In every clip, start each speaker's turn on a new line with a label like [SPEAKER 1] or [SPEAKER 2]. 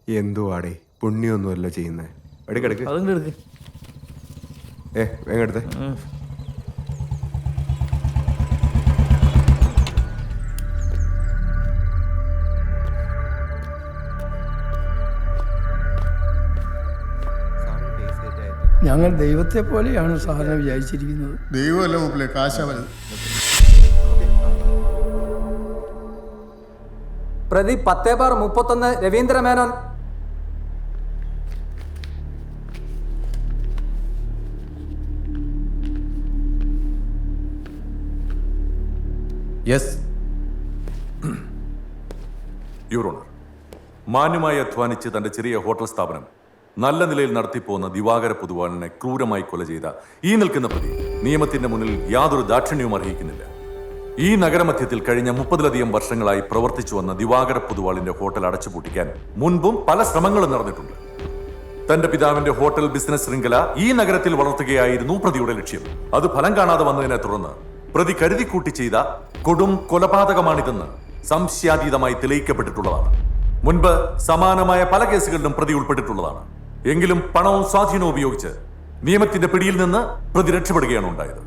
[SPEAKER 1] എന്തുവാടേ പുണ്യൊന്നുമല്ല ചെയ്യുന്നേ. എടുക്കെടുക്ക്. വേഗം എടുത്തേ.
[SPEAKER 2] ഞങ്ങൾ ദൈവത്തെ പോലെയാണ് സാറിനെ വിചാരിച്ചിരിക്കുന്നത്.
[SPEAKER 3] ദൈവമല്ല മുപ്പിലെ കാശ വലുത്.
[SPEAKER 4] പ്രതി 10/31 Ravindra Menon.
[SPEAKER 1] Yes
[SPEAKER 5] your honour, മാന്യമായി അധ്വാനിച്ച് തന്റെ ചെറിയ ഹോട്ടൽ സ്ഥാപനം നല്ല നിലയിൽ നടത്തിപ്പോന്ന ദിവാകര പൊതുവാളിനെ ക്രൂരമായി കൊല ചെയ്ത ഈ നിൽക്കുന്ന പ്രതി നിയമത്തിന്റെ മുന്നിൽ യാതൊരു ദാക്ഷിണ്യവും അർഹിക്കുന്നില്ല. ഈ നഗരമധ്യത്തിൽ കഴിഞ്ഞ 30-ലധികം വർഷങ്ങളായി പ്രവർത്തിച്ചു വന്ന ദിവാകര പൊതുവാളിന്റെ ഹോട്ടൽ അടച്ചുപൂട്ടിക്കാൻ മുൻപും പല ശ്രമങ്ങളും നടന്നിട്ടുണ്ട്. തന്റെ പിതാവിന്റെ ഹോട്ടൽ ബിസിനസ് ശൃംഖല ഈ നഗരത്തിൽ വളർത്തുകയായിരുന്നു പ്രതിയുടെ ലക്ഷ്യം. അത് ഫലം കാണാതെ വന്നതിനെ തുടർന്ന് പ്രതി കരുതിക്കൂട്ടി ചെയ്ത കൊടും കൊലപാതകമാണിതെന്ന് സംശയാതീതമായി തെളിയിക്കപ്പെട്ടിട്ടുള്ളതാണ്. മുൻപ് സമാനമായ പല കേസുകളിലും പ്രതി ഉൾപ്പെട്ടിട്ടുള്ളതാണ്. എങ്കിലും പണവും സ്വാധീനവും ഉപയോഗിച്ച് നിയമത്തിന്റെ പിടിയിൽ നിന്ന് പ്രതി രക്ഷപ്പെടുകയാണ് ഉണ്ടായത്.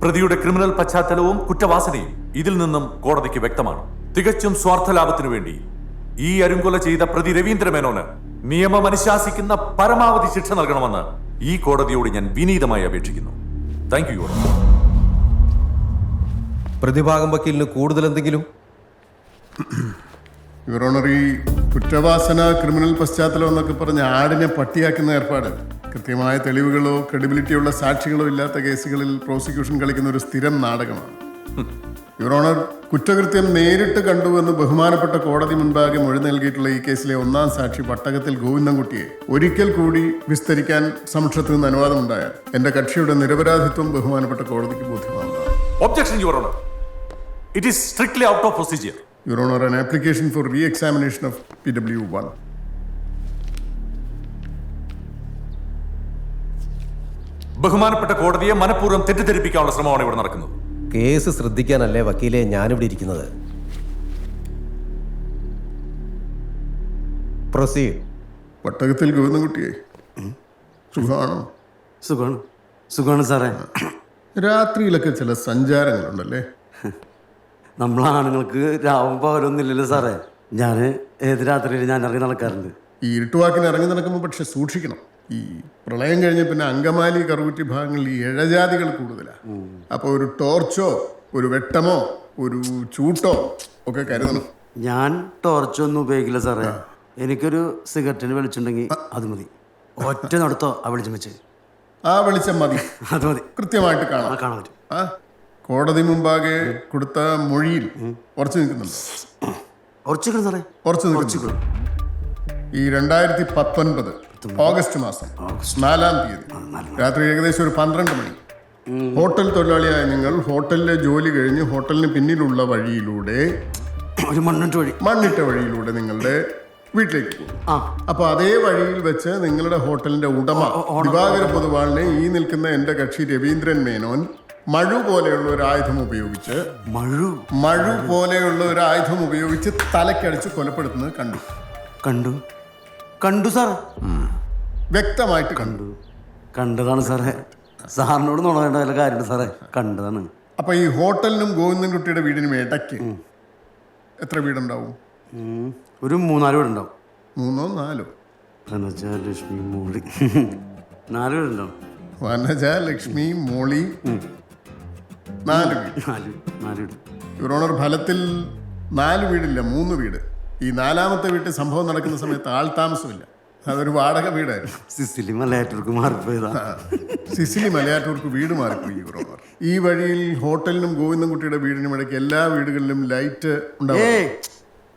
[SPEAKER 5] പ്രതിയുടെ ക്രിമിനൽ പശ്ചാത്തലവും കുറ്റവാസനയും ഇതിൽ നിന്നും കോടതിക്ക് വ്യക്തമാണ്. തികച്ചും സ്വാർത്ഥ ലാഭത്തിനു വേണ്ടി ഈ അരുങ്കൊല ചെയ്ത പ്രതി രവീന്ദ്ര മേനോന് നിയമം അനുശാസിക്കുന്ന പരമാവധി ശിക്ഷ നൽകണമെന്ന് ഈ കോടതിയോട് ഞാൻ വിനീതമായി അപേക്ഷിക്കുന്നു. Thank you.
[SPEAKER 1] പ്രതിഭാഗം വക്കീലിന് കൂടുതൽ എന്തെങ്കിലും?
[SPEAKER 3] യുവർ ഓണർ, ഈ കുറ്റവാസന, ക്രിമിനൽ പശ്ചാത്തലം എന്നൊക്കെ പറഞ്ഞ് ആടിനെ പട്ടിയാക്കുന്ന ഏർപ്പാട് കൃത്യമായ തെളിവുകളോ ക്രെഡിബിലിറ്റിയുള്ള സാക്ഷികളോ ഇല്ലാത്ത കേസുകളിൽ പ്രോസിക്യൂഷൻ കളിക്കുന്ന ഒരു സ്ഥിരം നാടകമാണ്. യുവർ ഓണർ, കുറ്റകൃത്യം നേരിട്ട് കണ്ടുവെന്ന് ബഹുമാനപ്പെട്ട കോടതി മുൻപാകെ മൊഴി നൽകിയിട്ടുള്ള ഈ കേസിലെ ഒന്നാം സാക്ഷി പട്ടകത്തിൽ ഗോവിന്ദൻകുട്ടിയെ ഒരിക്കൽ കൂടി വിസ്തരിക്കാൻ സമക്ഷത്തിൽ നിന്ന് അനുവാദമുണ്ടായാൽ എന്റെ കക്ഷിയുടെ നിരപരാധിത്വം ബഹുമാനപ്പെട്ട കോടതിക്ക് ബോധ്യമാവുന്നതാണ്.
[SPEAKER 5] Objection your honour. It is strictly out of procedure.
[SPEAKER 3] Your Honor, an application for re-examination of PW1.
[SPEAKER 5] ബഹുമാനപ്പെട്ട കോടതിയെ മനഃപൂർവ്വം തെറ്റിദ്ധരിപ്പിക്കാനുള്ള ശ്രമമാണ് ഇവിടെ നടക്കുന്നത്.
[SPEAKER 1] കേസ് ശ്രദ്ധിക്കാനല്ലേ വക്കീലെ ഞാനിവിടെ ഇരിക്കുന്നത്. പ്രൊസീഡ്.
[SPEAKER 3] പട്ടകത്തിൽ ഗോവിന്ദൻകുട്ടിയെ സുഖമാണോ?
[SPEAKER 6] സുഖമാണ് സാറേ.
[SPEAKER 3] രാത്രിയിലൊക്കെ ചില സഞ്ചാരങ്ങളുണ്ടല്ലേ?
[SPEAKER 6] നമ്മളാണുങ്ങൾക്ക് രാവും പകലൊന്നുമില്ലല്ലോ സാറേ. ഞാൻ ഏത് രാത്രിയിൽ ഞാൻ ഇറങ്ങി നടക്കാറുണ്ട്.
[SPEAKER 3] ഈ ഇരുട്ടുവാക്കിന് ഇറങ്ങി നടക്കുമ്പോൾ പക്ഷെ സൂക്ഷിക്കണം. ഈ പ്രളയം കഴിഞ്ഞ പിന്നെ അങ്കമാലി, കറുകുറ്റി ഭാഗങ്ങളിൽ ഈ ഇഴജാതികൾ കൂടുതലാണ്. അപ്പോൾ ഒരു ടോർച്ചോ ഒരു വെട്ടമോ ഒരു ചൂട്ടോ ഒക്കെ കരുതണം.
[SPEAKER 6] ഞാൻ ടോർച്ചൊന്നും ഉപയോഗിക്കില്ല സാറേ. എനിക്കൊരു സിഗരറ്റിന് വെളിച്ചുണ്ടെങ്കിൽ അത് മതി. ഒറ്റ നടത്തോ ആ വെളിച്ചം വെച്ച്.
[SPEAKER 3] ആ വെളിച്ചം മതി,
[SPEAKER 6] അത് മതി.
[SPEAKER 3] കൃത്യമായിട്ട് കാണാൻ
[SPEAKER 6] പറ്റും.
[SPEAKER 3] കോടതി മുമ്പാകെ കൊടുത്ത മൊഴിയിൽ ഉറച്ചു നിൽക്കുന്നുണ്ട്. ഉറച്ചു നിൽക്കുന്നു. ഈ 2019 ഓഗസ്റ്റ് മാസം 4-ാം തീയതി രാത്രി ഏകദേശം ഒരു 12 മണി ഹോട്ടൽ തൊഴിലാളിയായ നിങ്ങൾ ഹോട്ടലിലെ ജോലി കഴിഞ്ഞ് ഹോട്ടലിന് പിന്നിലുള്ള വഴിയിലൂടെ
[SPEAKER 6] ഒരു
[SPEAKER 3] മണ്ണിട്ട വഴിയിലൂടെ നിങ്ങളുടെ വീട്ടിലേക്ക് പോകും. അപ്പൊ അതേ വഴിയിൽ വെച്ച് നിങ്ങളുടെ ഹോട്ടലിന്റെ ഉടമ ദിവാകര പൊതുവാളിനെ ഈ നിൽക്കുന്ന എന്റെ കക്ഷി രവീന്ദ്രൻ മേനോൻ മഴു പോലെയുള്ള ഒരു ആയുധം ഉപയോഗിച്ച് തലക്കടിച്ച് കൊലപ്പെടുത്തുന്നത്
[SPEAKER 6] കണ്ടു സാർ.
[SPEAKER 3] വ്യക്തമായിട്ട്
[SPEAKER 6] കണ്ടതാണ് സാറേ. സാറിനോട് നോക്കേണ്ട വല്ല കാര്യമുണ്ട് സാറേ. കണ്ടതാണ്.
[SPEAKER 3] അപ്പൊ ഈ ഹോട്ടലിനും ഗോവിന്ദൻകുട്ടിയുടെ വീടിനും ഇടയ്ക്ക് എത്ര വീടുണ്ടാവും?
[SPEAKER 6] ഒരു 3-4 വീടുണ്ടാവും.
[SPEAKER 3] 3-4?
[SPEAKER 6] വനജലക്ഷ്മി മോളി 4 വീടുണ്ടാവും.
[SPEAKER 3] വനജലക്ഷ്മി മോളി 4 വീട്. യുവർ ഓണർ, ഫലത്തിൽ 4 വീടില്ല, 3 വീട്. ഈ 4-ാമത്തെ വീട്ടിൽ സംഭവം നടക്കുന്ന സമയത്ത് ആൾ താമസമില്ല. അതൊരു വാടക വീടായിരുന്നു.
[SPEAKER 6] സിസിലി മലയാറ്റൂർക്ക് മാറിപ്പോയതാ.
[SPEAKER 3] സിസിലി മലയാറ്റൂർക്ക് വീട് മാറിപ്പോയി യുവർ ഓണർ. ഈ വഴിയിൽ ഹോട്ടലിനും ഗോവിന്ദൻകുട്ടിയുടെ വീടിനും ഇടയ്ക്ക് എല്ലാ വീടുകളിലും ലൈറ്റ് ഉണ്ടാവും.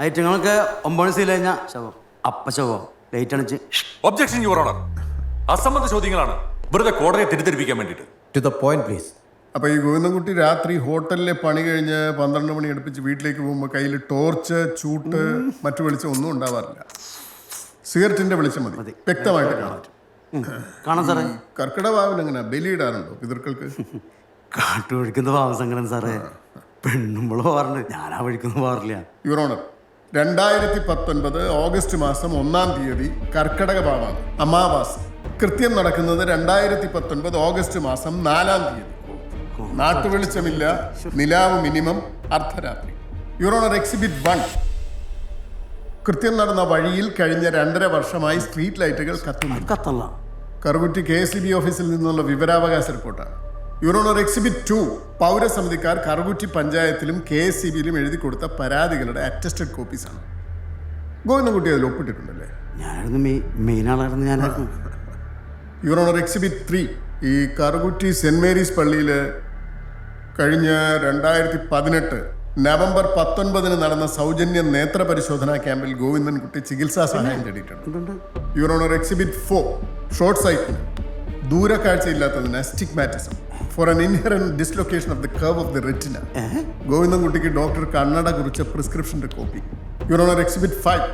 [SPEAKER 6] ഐറ്റങ്ങളൊക്കെ 9 സീൽ കഴിഞ്ഞാൽ ശവം ലൈറ്റ് അണിച്ച്.
[SPEAKER 5] Objection your honour. അസംബന്ധ ചോദ്യങ്ങളാണ് വെറുതെ കോടതിയെ തെറ്റിദ്ധരിപ്പിക്കാൻ വേണ്ടിയിട്ട്.
[SPEAKER 1] To the point please.
[SPEAKER 3] അപ്പോൾ ഈ ഗോവിന്ദൻകുട്ടി രാത്രി ഹോട്ടലിലെ പണി കഴിഞ്ഞ് 12 മണി അടുപ്പിച്ച് വീട്ടിലേക്ക് പോകുമ്പോൾ കയ്യിൽ ടോർച്ച്, ചൂട്ട്, മറ്റു വെളിച്ചം ഒന്നും ഉണ്ടാവാറില്ല. സിഗരറ്റിന്റെ വെളിച്ചം മതി, വ്യക്തമായിട്ട്
[SPEAKER 6] കാണാം സാറേ.
[SPEAKER 3] കർക്കിടവാവിന് എങ്ങനെ ബലിയിടാറുണ്ടോ പിതൃക്കൾക്ക്?
[SPEAKER 6] കാട്ടുവഴിക്കുന്ന പാവസങ്കടം സാറേ. പെണ്ണുമ്പോൾ പോവാറുണ്ട്, ഞാൻ ആ വഴിക്കൊന്നും പോകാറില്ല.
[SPEAKER 3] യുവർ ഓണർ, 2019 ഓഗസ്റ്റ് മാസം 1-ാം തീയതി കർക്കടക ഭാവമാണ്, അമാവാസി. കൃത്യം നടക്കുന്നത് 2019 ഓഗസ്റ്റ് മാസം 4-ാം തീയതി. നാട്ടുവെളിച്ചമില്ല, നിലാവ് മിനിമം, അർദ്ധരാത്രി. Your honour, exhibit 1. കൃത്യം നടന്ന വഴിയിൽ കഴിഞ്ഞ 2.5 വർഷമായി സ്ട്രീറ്റ് ലൈറ്റുകൾ കത്തുന്നു.
[SPEAKER 6] കത്തല്ല.
[SPEAKER 3] കറുകുറ്റി KSEB ഓഫീസിൽ നിന്നുള്ള വിവരാവകാശ റിപ്പോർട്ടാണ്. Your honour, exhibit 2. പൗരസമിതിക്കാർ കറുകുറ്റി പഞ്ചായത്തിലും KSEBയിലും എഴുതി കൊടുത്ത പരാതികളുടെ അറ്റസ്റ്റഡ് കോപ്പീസാണ്. ഗോവിന്ദൻകുട്ടി അതിൽ ഒപ്പിട്ടിട്ടുണ്ടല്ലേ?
[SPEAKER 6] ഞാനായിരുന്നു മെയിൻ ആളായിരുന്നു ഞാനായിരുന്നു.
[SPEAKER 3] Your honour, exhibit 3. ഈ കറുകുറ്റി സെന്റ് മേരീസ് പള്ളിയിൽ കഴിഞ്ഞ 2018 നവംബർ 19 നടന്ന സൗജന്യ നേത്ര പരിശോധനാ ക്യാമ്പിൽ ഗോവിന്ദൻകുട്ടി ചികിത്സാ സഹായം തേടിയിട്ടുണ്ട്. Your honour, exhibit 4. ഷോർട്ട് സൈറ്റിന്, ദൂരക്കാഴ്ചയില്ലാത്തതിന് astigmatism for an inherent dislocation of the curve of the retina. ഗോവിന്ദൻകുട്ടിക്ക് ഡോക്ടർ കണ്ണട കുറിച്ച പ്രിസ്ക്രിപ്ഷന്റെ കോപ്പി. Your honour, exhibit 5.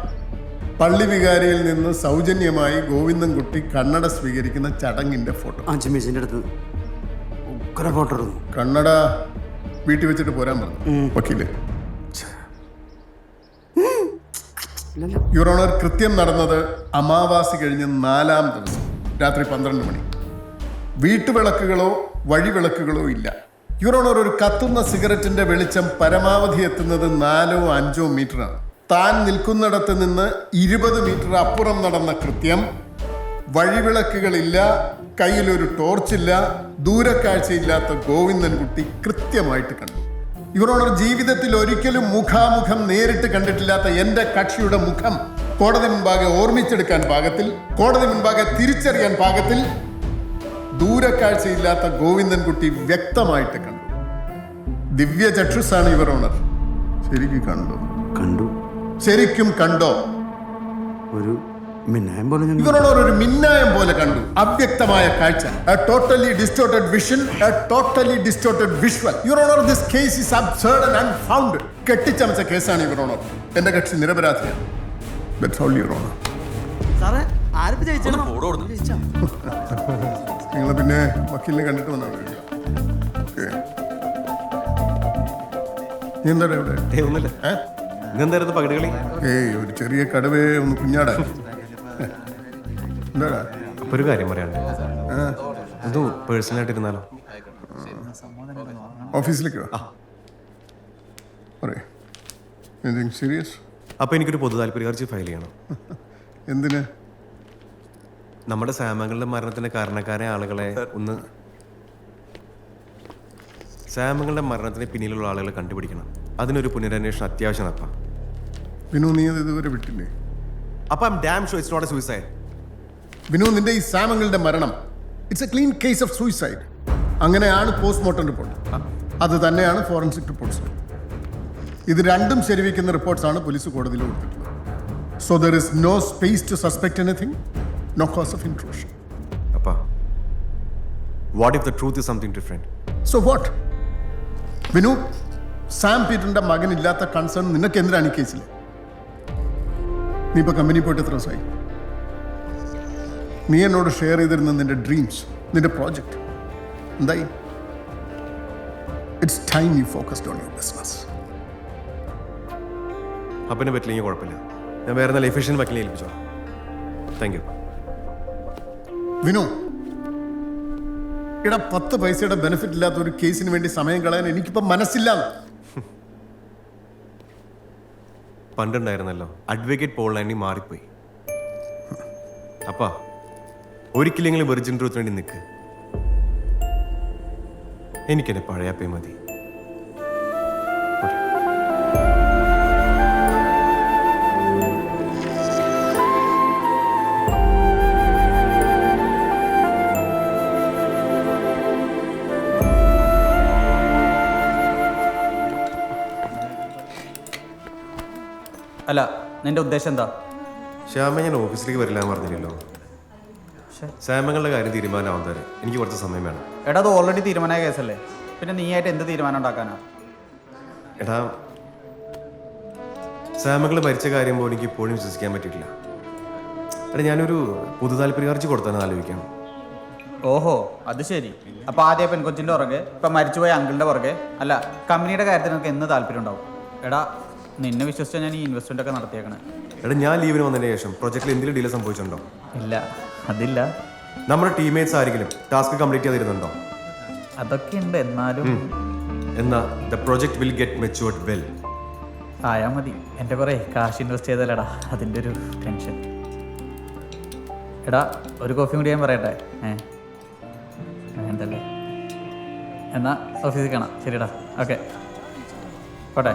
[SPEAKER 3] പള്ളി വികാരിയിൽ നിന്ന് സൗജന്യമായി ഗോവിന്ദൻകുട്ടി കണ്ണട സ്വീകരിക്കുന്ന ചടങ്ങിന്റെ ഫോട്ടോ.
[SPEAKER 6] അഞ്ചുമേശിന്റെ അടുത്ത് ഉഗ്ര ഫോട്ടോ എടുന്നു.
[SPEAKER 3] കണ്ണട വീട്ടിൽ വെച്ചിട്ട് പോരാൻ പറഞ്ഞു വക്കീല്. യുവർ ഓണർ, കൃത്യം നടന്നത് അമാവാസി കഴിഞ്ഞ് 4-ാം ദിവസം രാത്രി 12 മണി. വീട്ടുവിളക്കുകളോ വഴിവിളക്കുകളോ ഇല്ല. യുവർ ഓണർ, ഒരു കത്തുന്ന സിഗരറ്റിന്റെ വെളിച്ചം പരമാവധി എത്തുന്നത് 4-5 മീറ്ററാണ്. താൻ നിൽക്കുന്നിടത്ത് നിന്ന് 20 മീറ്റർ അപ്പുറം നടന്ന കൃത്യം. വഴിവിളക്കുകളില്ല, കയ്യിലൊരു ടോർച്ചില്ല, ദൂരക്കാഴ്ചയില്ലാത്ത ഗോവിന്ദൻകുട്ടി കൃത്യമായിട്ട് കണ്ടു. യുവർ ഓണർ, ജീവിതത്തിൽ ഒരിക്കലും മുഖാമുഖം നേരിട്ട് കണ്ടിട്ടില്ലാത്ത എന്റെ കക്ഷിയുടെ മുഖം കോടതി മുൻപാകെ ഓർമ്മിച്ചെടുക്കാൻ പാകത്തിൽ, കോടതി മുൻപാകെ തിരിച്ചറിയാൻ പാകത്തിൽ ദൂരക്കാഴ്ചയില്ലാത്ത ഗോവിന്ദൻകുട്ടി വ്യക്തമായിട്ട് കണ്ടു. ദിവ്യ ചക്ഷുസാണ് യുവർ ഓണർ. ശരിക്കും
[SPEAKER 6] കണ്ടു.
[SPEAKER 3] ശരിക്കും കണ്ടോ?
[SPEAKER 6] ഒരു മിന്നായം പോലെ ഞാൻ
[SPEAKER 3] ഇവരോട് ഒരു മിന്നായം പോലെ കണ്ടു. അവ്യക്തമായ കാഴ്ച. A totally distorted vision, a totally distorted visual. Your Honor, this case is absurd and unfounded. കെട്ടിച്ചമച്ച കേസാണ് Your Honor. എന്റെ കക്ഷി നിരപരാധിയാണ്. That's all, Your Honor.
[SPEAKER 6] സാറേ ആരിപ്പോ ജയിച്ചോ?
[SPEAKER 3] നിങ്ങൾ പിന്നെ വക്കീലിനെ കണ്ടിട്ട് വന്നാൽ മതി. നീ എന്താടാ ഇവിടെ?
[SPEAKER 1] ഇന്നെന്തായിരുന്നു പകിട് കളി?
[SPEAKER 3] ഒരു ചെറിയ കടുവയെ ഒന്ന് കുഞ്ഞാടാ. എന്താടാ?
[SPEAKER 1] അപ്പൊ ഒരു കാര്യം പറയാനുണ്ട്. ഇത് പേഴ്സണലായിട്ട് ഇരുന്നാലോ?
[SPEAKER 3] ഓഫീസിലേക്ക് വാ. പറയേ, എന്തെങ്കിലും സീരിയസ്?
[SPEAKER 1] അപ്പൊ എനിക്കൊരു പൊതു താല്പര്യ ഹർജി ഫയൽ ചെയ്യണം.
[SPEAKER 3] എന്തിന്?
[SPEAKER 1] നമ്മുടെ സാമങ്ങളുടെ മരണത്തിന്റെ കാരണക്കാരായ ആളുകളെ ഒന്ന്, സാമങ്ങളുടെ മരണത്തിന് പിന്നിലുള്ള ആളുകളെ കണ്ടുപിടിക്കണം. അതിനൊരു പുനരന്വേഷണം അത്യാവശ്യം നടത്താം.
[SPEAKER 3] വിനു, നീ അത് ഇതുവരെ വിട്ടില്ലേ?
[SPEAKER 1] അപ്പൊ I am damn sure it's not a suicide.
[SPEAKER 3] Vinu, നിന്റെ ഈ സാമങ്ങളുടെ മരണം it's a clean case of suicide. അങ്ങനെയാണ് പോസ്റ്റ്മോർട്ടം റിപ്പോർട്ട്. അത് തന്നെയാണ് ഫോറൻസിക് റിപ്പോർട്ട്സ്. ഇത് രണ്ടും ശരിവയ്ക്കുന്ന റിപ്പോർട്ട്സാണ് പോലീസ് കോടതിയിൽ കൊടുത്തിട്ടുള്ളത്. So there is no space to suspect anything, no cause of intrusion.
[SPEAKER 1] അപ്പാ, what if the truth is something different?
[SPEAKER 3] So what? Vinu, Sam പീറ്ററിന്റെ മകനില്ലാത്ത കൺസേൺ നിനക്ക് എന്തിനാണ് ഈ കേസിൽ? നീ ഇപ്പൊ കമ്പനി പോയിട്ട് എത്ര ദിവസമായി? നീ എന്നോട് ഷെയർ ചെയ്തിരുന്ന നിന്റെ ഡ്രീംസ്, നിന്റെ പ്രോജക്റ്റ് എന്തായി? It's time you focused on your business.
[SPEAKER 1] അപ്പനെ പറ്റില്ലെങ്കിൽ കുഴപ്പമില്ല, ഞാൻ വേറെ നല്ല എഫിഷ്യൻ വക്കീലിനെ ഏൽപ്പിച്ചോ. Thank you.
[SPEAKER 3] വിനു, ഇട 10 പൈസയുടെ ബെനിഫിറ്റ് ഇല്ലാത്ത ഒരു കേസിന് വേണ്ടി സമയം കളയാൻ എനിക്കിപ്പോ മനസ്സില്ല.
[SPEAKER 1] പണ്ടുണ്ടായിരുന്നല്ലോ അഡ്വക്കേറ്റ് പോൾ ആൻഡി, മാറിപ്പോയി. അപ്പാ, ഒരിക്കലെങ്കിലും വെർജിൻ ട്രൂത്ത് വേണ്ടി നിൽക്ക്. എനിക്കെന്നെ പഴയ പേ മതി.
[SPEAKER 4] അല്ല, നിന്റെ ഉദ്ദേശം എന്താ?
[SPEAKER 1] ശ്യാമ, ഞാൻ ഓഫീസിലേക്ക് വരില്ല എന്ന് പറഞ്ഞില്ലല്ലോ. സാമങ്ങളുടെ കാര്യം തീരുമാനമാവാൻ തരാം. എനിക്ക് കുറച്ച് സമയം വേണം.
[SPEAKER 4] എടാ, അത് ഓൾറെഡി തീരുമാനമായ കേസല്ലേ, പിന്നെ നീ ആയിട്ട് എന്ത് തീരുമാനം ഉണ്ടാക്കാനാ?
[SPEAKER 1] എടാ, സാമകൾ മരിച്ച കാര്യം പോലും എനിക്ക് ഇപ്പോഴും വിശ്വസിക്കാൻ പറ്റിയിട്ടില്ല. എടാ, ഞാനൊരു പൊതു താല്പര്യ ഹർജി കൊടുത്താണെന്ന് ആലോചിക്കാം.
[SPEAKER 4] ഓഹോ, അത് ശരി. അപ്പൊ ആദ്യം പെൺകൊച്ചിന്റെ പുറകെ, ഇപ്പൊ മരിച്ചുപോയ അങ്കിളിന്റെ പുറകെ. അല്ല, കമ്പനിയുടെ കാര്യത്തിൽ നിനക്ക് എന്ന് താല്പര്യം ഉണ്ടാവും? എടാ, നിന്നെ വിശ്വസിച്ചാൽ ഞാൻ ഈ ഇൻവെസ്റ്റ്മെൻ്റ് ഒക്കെ നടത്തിയേക്കണേ.
[SPEAKER 1] എടാ ഞാൻ ലീവിന് വന്നതിന് ശേഷം പ്രൊജക്റ്റിൽ എന്തെങ്കിലും ഡിലേ സംഭവിച്ചിട്ടുണ്ടോ?
[SPEAKER 4] ഇല്ല, അതില്ല.
[SPEAKER 1] നമ്മുടെ ടീംമേറ്റ്സ് ആരെങ്കിലും ടാസ്ക് കംപ്ലീറ്റ് ചെയ്തിരുന്നുണ്ടോ?
[SPEAKER 4] അതൊക്കെ ഉണ്ട്, എന്നാലും
[SPEAKER 1] എന്നാ the project will get matured well.
[SPEAKER 4] ആയാൽ മതി. എൻ്റെ കുറേ കാശ് ഇൻവെസ്റ്റ് ചെയ്തല്ലടാ, അതിൻ്റെ ഒരു ടെൻഷൻ. എടാ ഒരു കോഫി കൂടി ഞാൻ പറയട്ടെ? വേണ്ടല്ലേ? എന്നാൽ ഓഫീസിൽ കാണാം. ശരിടാ, ഓക്കെ, പോട്ടെ.